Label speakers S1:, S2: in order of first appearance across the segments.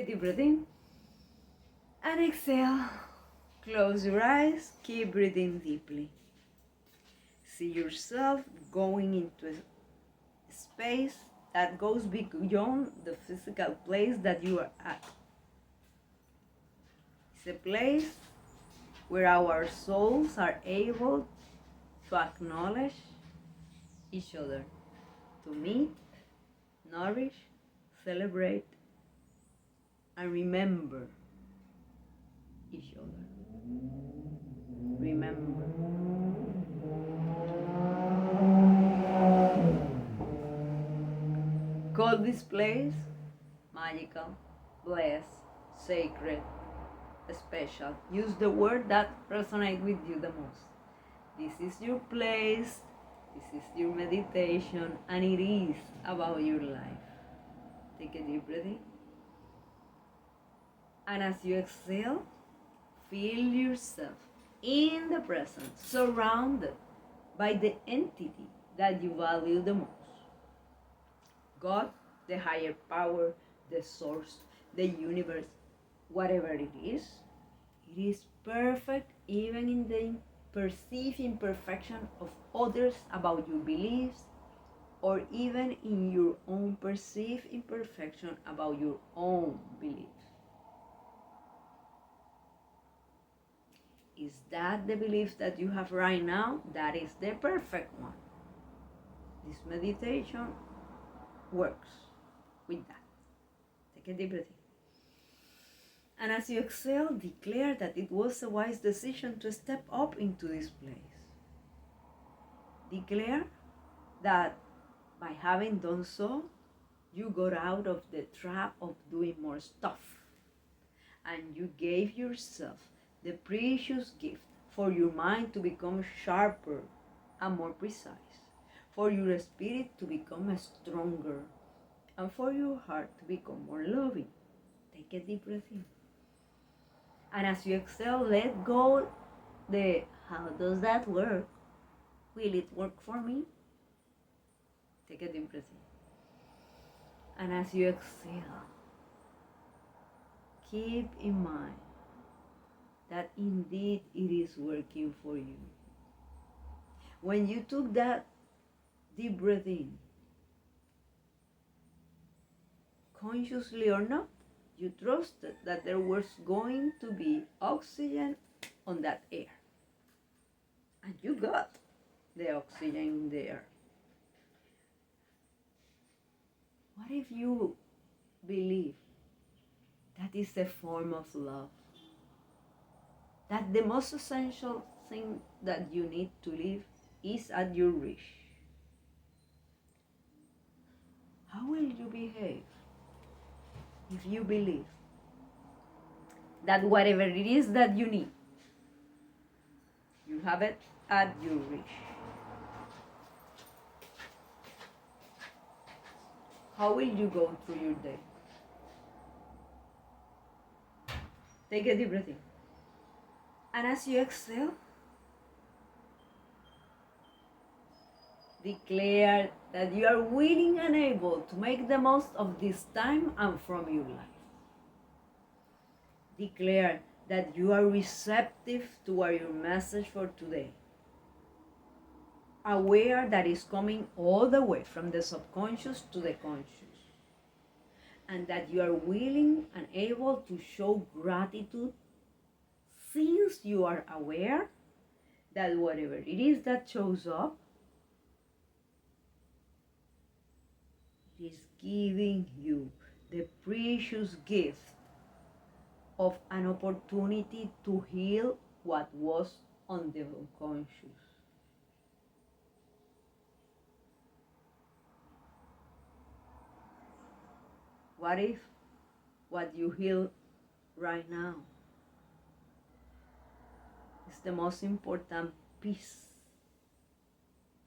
S1: Deep breath in and exhale. Close your eyes, keep breathing deeply. See yourself going into a space that goes beyond the physical place that you are at. It's a place where our souls are able to acknowledge each other, to meet, nourish, celebrate, and remember each other. Remember. Call this place magical, blessed, sacred, special. Use the word that resonates with you the most. This is your place, this is your meditation, and it is about your life. Take a deep breath in. And as you exhale, feel yourself in the present, surrounded by the entity that you value the most. God, the higher power, the source, the universe, whatever it is perfect even in the perceived imperfection of others about your beliefs, or even in your own perceived imperfection about your own beliefs. Is that the belief that you have right now? That is the perfect one. This meditation works with that. Take a deep breath in. And as you exhale, declare that it was a wise decision to step up into this place. Declare that by having done so, you got out of the trap of doing more stuff. And you gave yourself the precious gift for your mind to become sharper and more precise, for your spirit to become stronger, and for your heart to become more loving. Take a deep breath in. And as you exhale, let go the how does that work? Will it work for me? Take a deep breath in. And as you exhale, keep in mind that indeed it is working for you. When you took that deep breath in, consciously or not, you trusted that there was going to be oxygen on that air. And you got the oxygen in the air. What if you believe that is a form of love? That the most essential thing that you need to live is at your reach. How will you behave if you believe that whatever it is that you need, you have it at your reach? How will you go through your day? Take a deep breath in. And as you exhale, declare that you are willing and able to make the most of this time and from your life. Declare that you are receptive toward your message for today. Aware that it's coming all the way from the subconscious to the conscious. And that you are willing and able to show gratitude since you are aware that whatever it is that shows up is giving you the precious gift of an opportunity to heal what was on the unconscious. What if what you heal right now is the most important piece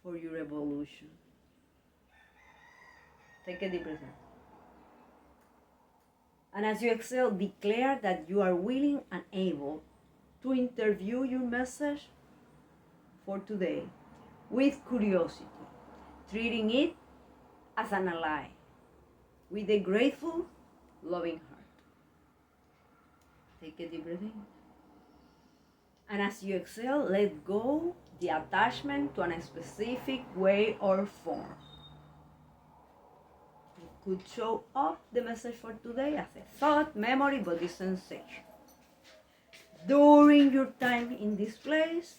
S1: for your evolution? Take a deep breath in. And as you exhale, declare that you are willing and able to interview your message for today with curiosity, treating it as an ally, with a grateful, loving heart. Take a deep breath in. And as you exhale, let go the attachment to a specific way or form. It could show up the message for today as a thought, memory, body sensation. During your time in this place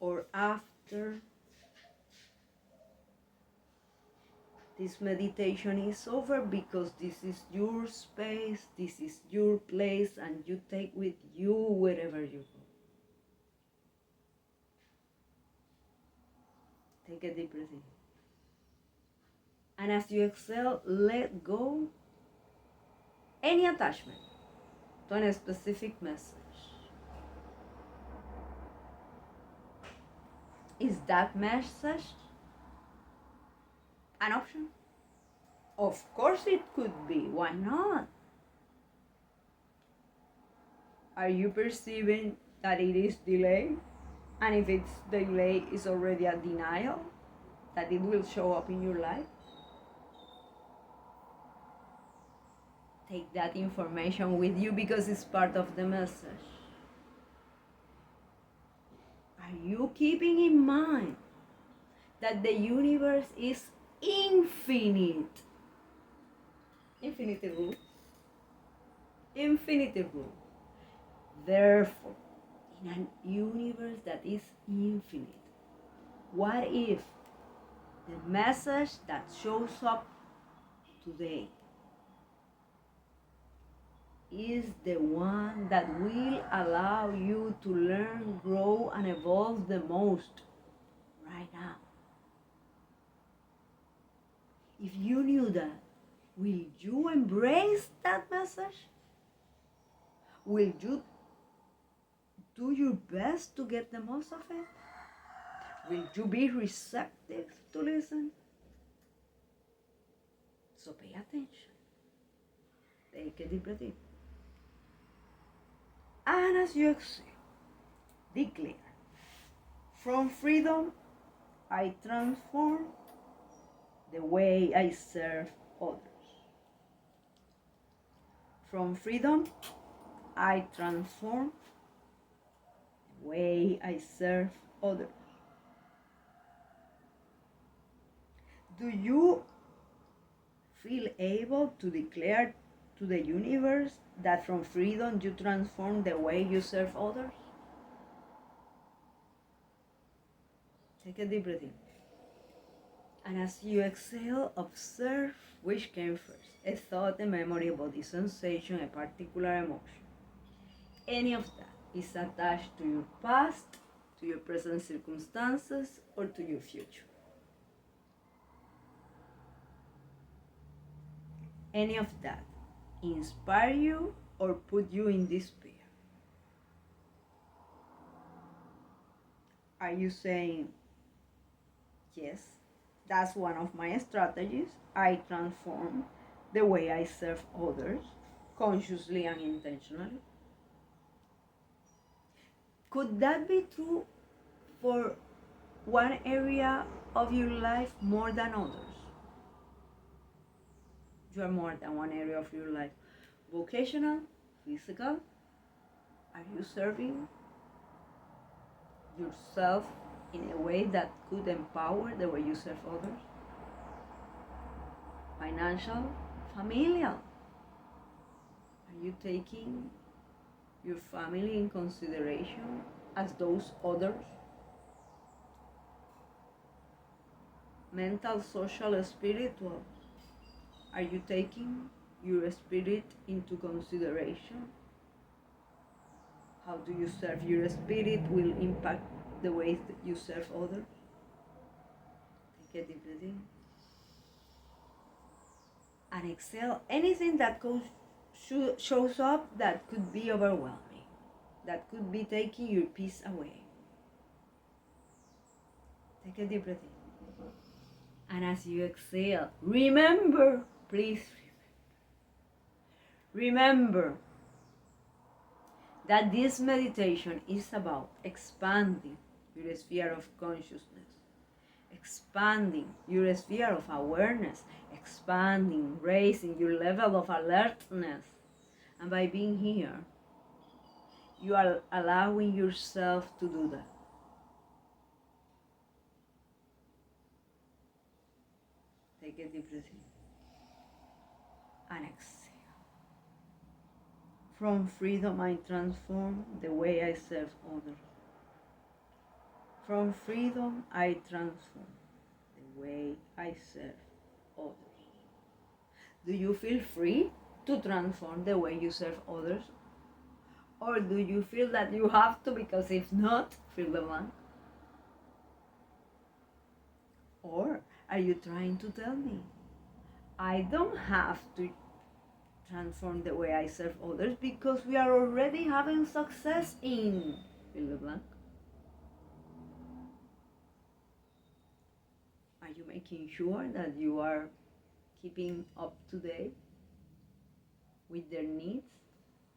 S1: or after this meditation is over, because this is your space, this is your place, and you take with you wherever you go. Take a deep breath in. And as you exhale, let go any attachment to a specific message. Is that message an option? Of course it could be. Why not? Are you perceiving that it is delayed? And if it's delayed, it's already a denial that it will show up in your life? Take that information with you because it's part of the message. Are you keeping in mind that the universe is infinite? Infinitable. Infinitable. Therefore, in a universe that is infinite, what if the message that shows up today is the one that will allow you to learn, grow, and evolve the most right now? If you knew that, will you embrace that message? Will you do your best to get the most of it? Will you be receptive to listen? So pay attention. Take a deep breath in. And as you exhale, declare, from freedom, I transform the way I serve others. From freedom, I transform the way I serve others. Do you feel able to declare to the universe that from freedom you transform the way you serve others? Take a deep breath in. And as you exhale, observe which came first. A thought, a memory, a body sensation, a particular emotion. Any of that is attached to your past, to your present circumstances, or to your future. Any of that inspire you or put you in despair? Are you saying, yes, that's one of my strategies. I transform the way I serve others, consciously and intentionally? Could that be true for one area of your life more than others? You are more than one area of your life. Vocational, physical. Are you serving yourself in a way that could empower the way you serve others? Financial, familial. Are you taking your family in consideration as those others? Mental, social, spiritual. Are you taking your spirit into consideration? How do you serve your spirit will impact the ways that you serve others. Take a deep breath in. And exhale anything that shows up that could be overwhelming, that could be taking your peace away. Take a deep breath in. And as you exhale, remember, please remember that this meditation is about expanding your sphere of consciousness, expanding your sphere of awareness, expanding, raising your level of alertness. And by being here, You are allowing yourself to do that. Take a deep breath in and exhale. From freedom, I transform the way I serve others. From freedom, I transform the way I serve others. Do you feel free to transform the way you serve others? Or do you feel that you have to, because if not, fill the blank? Or are you trying to tell me, I don't have to transform the way I serve others because we are already having success in fill the blank? Are you making sure that you are keeping up to date with their needs?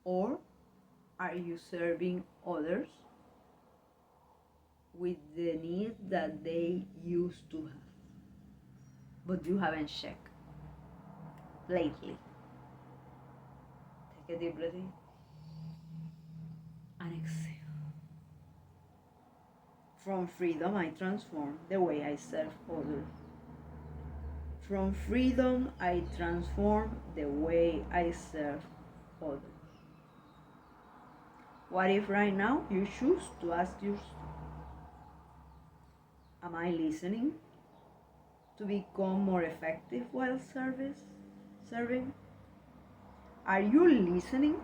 S1: Or are you serving others with the needs that they used to have, but you haven't checked lately? Take a deep breath in and exhale. From freedom, I transform the way I serve others. From freedom, I transform the way I serve others. What if right now you choose to ask yourself, am I listening to become more effective while serving? Are you listening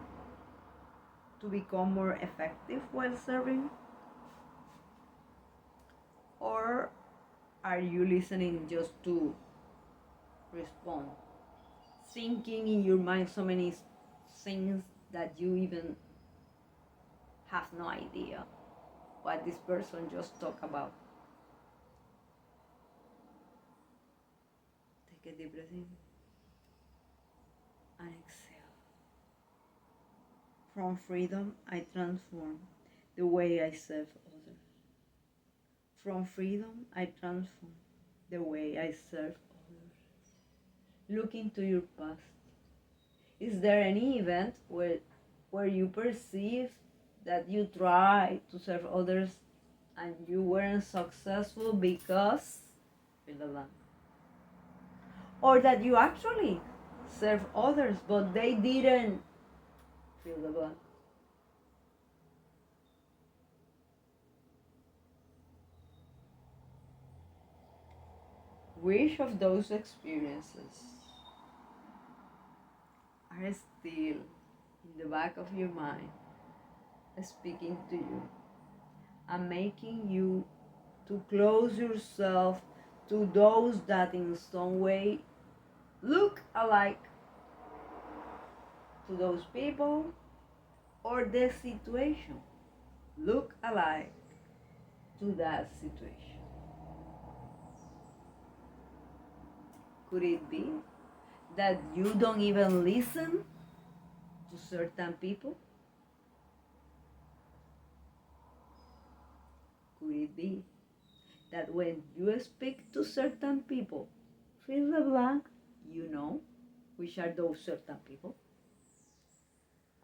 S1: to become more effective while serving? Or are you listening just to respond? Thinking in your mind so many things that you even have no idea what this person just talked about. Take a deep breath in and exhale. From freedom, I transform the way I serve others. From freedom, I transform the way I serve others. Look into your past. Is there any event where you perceive that you tried to serve others and you weren't successful because fill the blank? Or that you actually serve others but they didn't fill the blank? Which of those experiences are still in the back of your mind speaking to you and making you to close yourself to those that in some way look alike to those people, or the situation look alike to that situation? Could it be that you don't even listen to certain people? Could it be that when you speak to certain people, fill the blank, you know which are those certain people?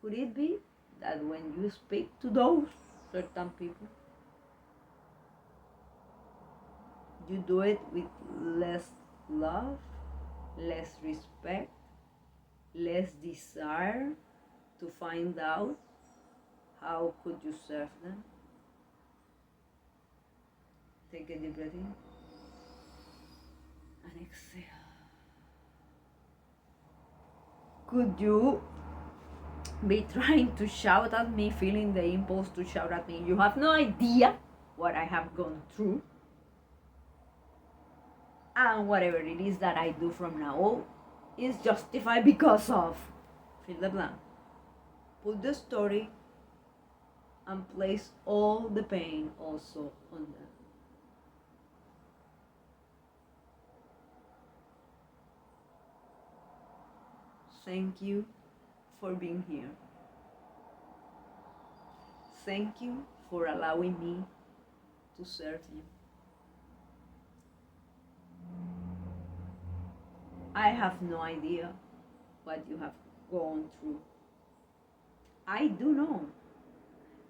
S1: Could it be that when you speak to those certain people, you do it with less love, less respect, less desire to find out how could you serve them? Take a deep breath in and exhale. Could you be trying to shout at me, feeling the impulse to shout at me? You have no idea what I have gone through. And whatever it is that I do from now on is justified because of fill the blank. Put the story and place all the pain also on them. Thank you for being here. Thank you for allowing me to serve you. I have no idea what you have gone through. I do know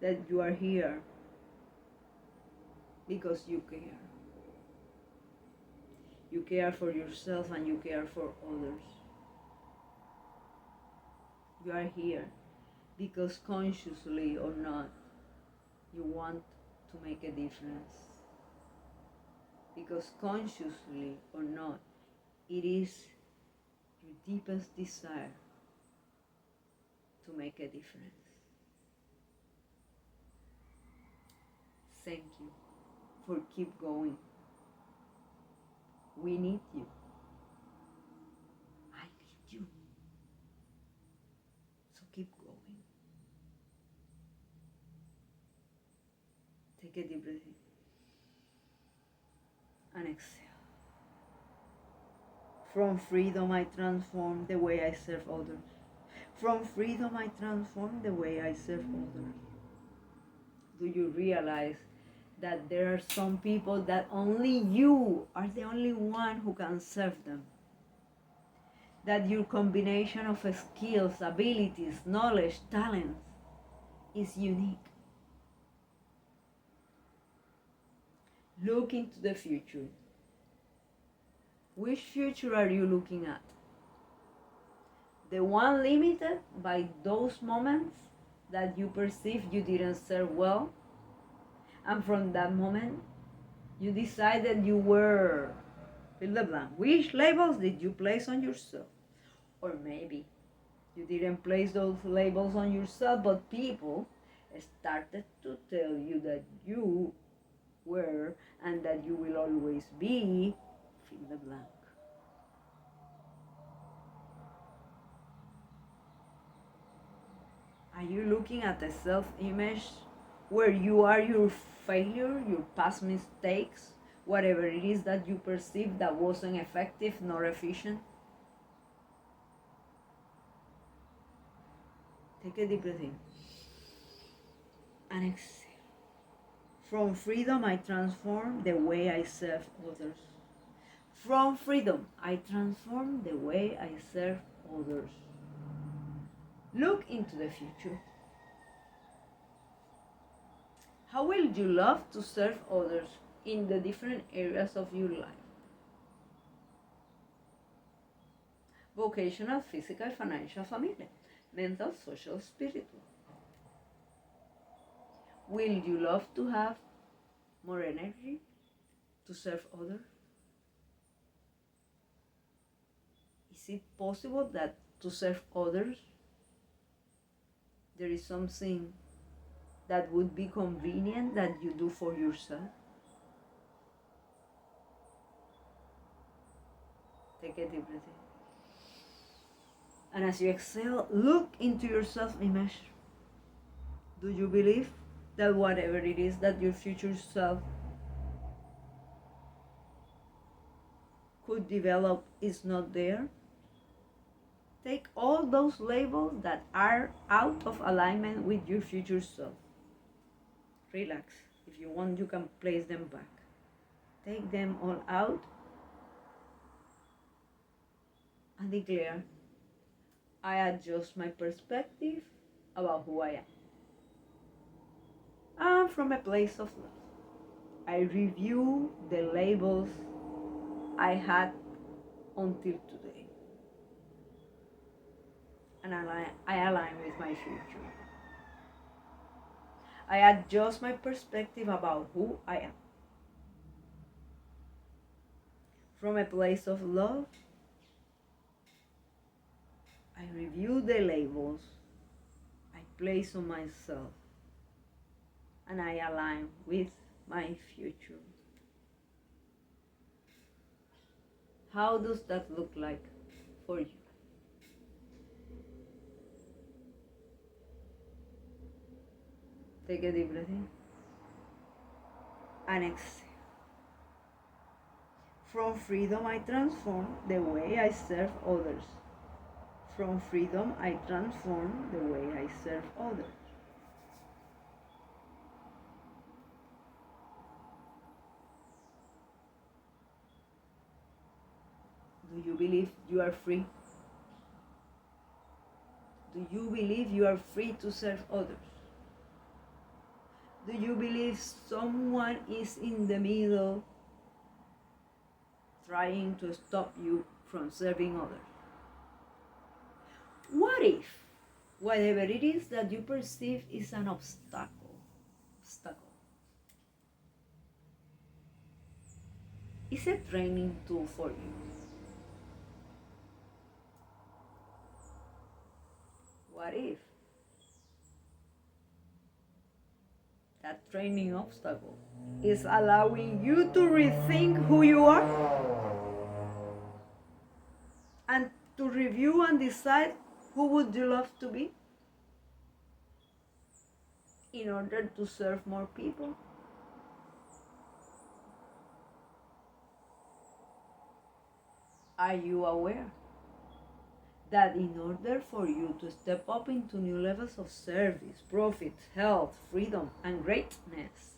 S1: that you are here because you care. You care for yourself and you care for others. You are here because consciously or not, you want to make a difference. Because consciously or not, it is your deepest desire to make a difference. Thank you for keep going. We need you. I need you. So keep going. Take a deep breath in and exhale. From freedom I transform the way I serve others. From freedom I transform the way I serve others. Do you realize that there are some people that only you are the only one who can serve them? That your combination of skills, abilities, knowledge, talents is unique. Look into the future. Which future are you looking at? The one limited by those moments that you perceive you didn't serve well, and from that moment you decided you were fill the blank. Which labels did you place on yourself? Or maybe you didn't place those labels on yourself, but people started to tell you that you were and that you will always be fill the blank. Are you looking at a self-image where you are your failure, your past mistakes, whatever it is that you perceive that wasn't effective nor efficient? Take a deep breath in and exhale. From freedom I transform the way I serve others. From freedom I transform the way I serve others. Look into the future. How will you love to serve others in the different areas of your life? Vocational, physical, financial, family, mental, social, spiritual. Will you love to have more energy to serve others? Is it possible that to serve others there is something that would be convenient that you do for yourself? Take a deep breath in. And as you exhale, look into your self-image. Do you believe that whatever it is that your future self could develop is not there? Take all those labels that are out of alignment with your future self. Relax. If you want, you can place them back. Take them all out and declare, I adjust my perspective about who I am. And from a place of love, I review the labels I had until today. And I align with my future. I adjust my perspective about who I am. From a place of love, I review the labels I place on myself and I align with my future. How does that look like for you? Take a deep breath in and exhale. From freedom I transform the way I serve others. From freedom I transform the way I serve others. Do you believe you are free? Do you believe you are free to serve others? Do you believe someone is in the middle trying to stop you from serving others? What if whatever it is that you perceive is an obstacle is a training tool for you? What if that training obstacle is allowing you to rethink who you are and to review and decide who would you love to be in order to serve more people? Are you aware that in order for you to step up into new levels of service, profit, health, freedom, and greatness,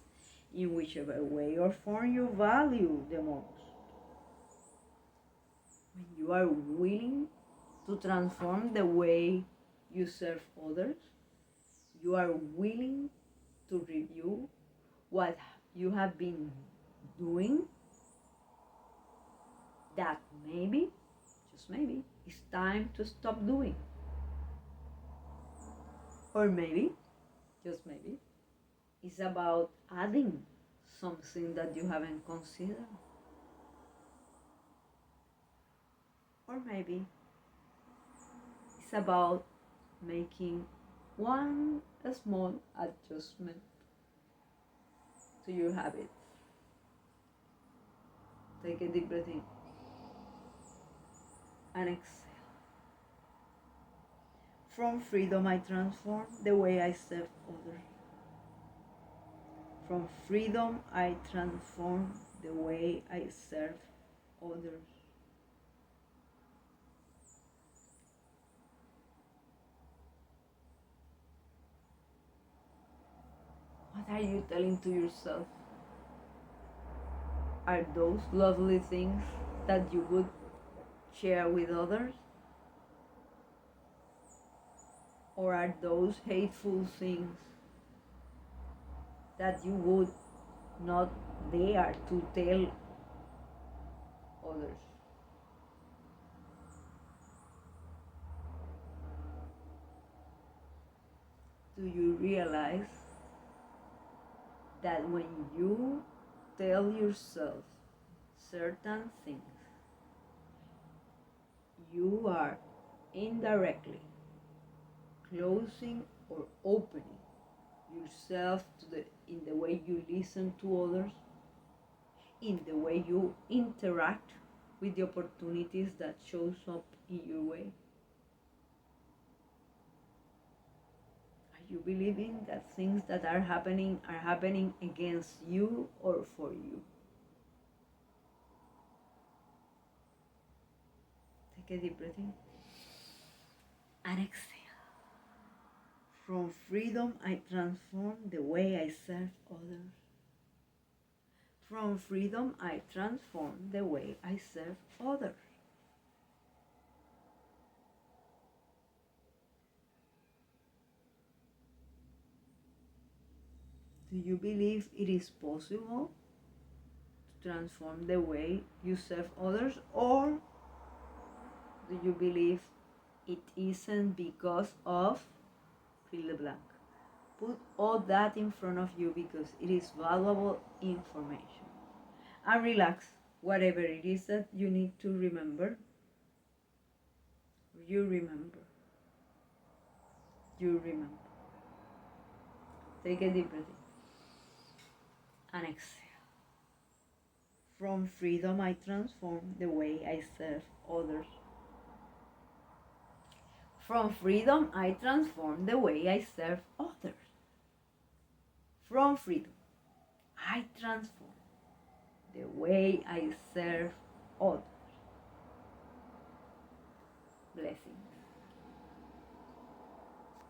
S1: in whichever way or form you value the most, when you are willing to transform the way you serve others, you are willing to review what you have been doing that maybe, just maybe, it's time to stop doing. Or maybe, just maybe, it's about adding something that you haven't considered. Or maybe it's about making one small adjustment to your habits. Take a deep breath in and exhale. From freedom, I transform the way I serve others. From freedom, I transform the way I serve others. What are you telling to yourself? Are those lovely things that you would share with others? Or are those hateful things that you would not dare to tell others? Do you realize that when you tell yourself certain things, you are indirectly closing or opening yourself in the way you listen to others, in the way you interact with the opportunities that shows up in your way? Are you believing that things that are happening against you or for you? Take a deep breath in and exhale. From freedom, I transform the way I serve others. From freedom, I transform the way I serve others. Do you believe it is possible to transform the way you serve others, or do you believe it isn't because of fill the blank? Put all that in front of you because it is valuable information. And relax, whatever it is that you need to remember. You remember. You remember. Take a deep breath in and exhale. From freedom, I transform the way I serve others. From freedom, I transform the way I serve others. From freedom, I transform the way I serve others. Bless.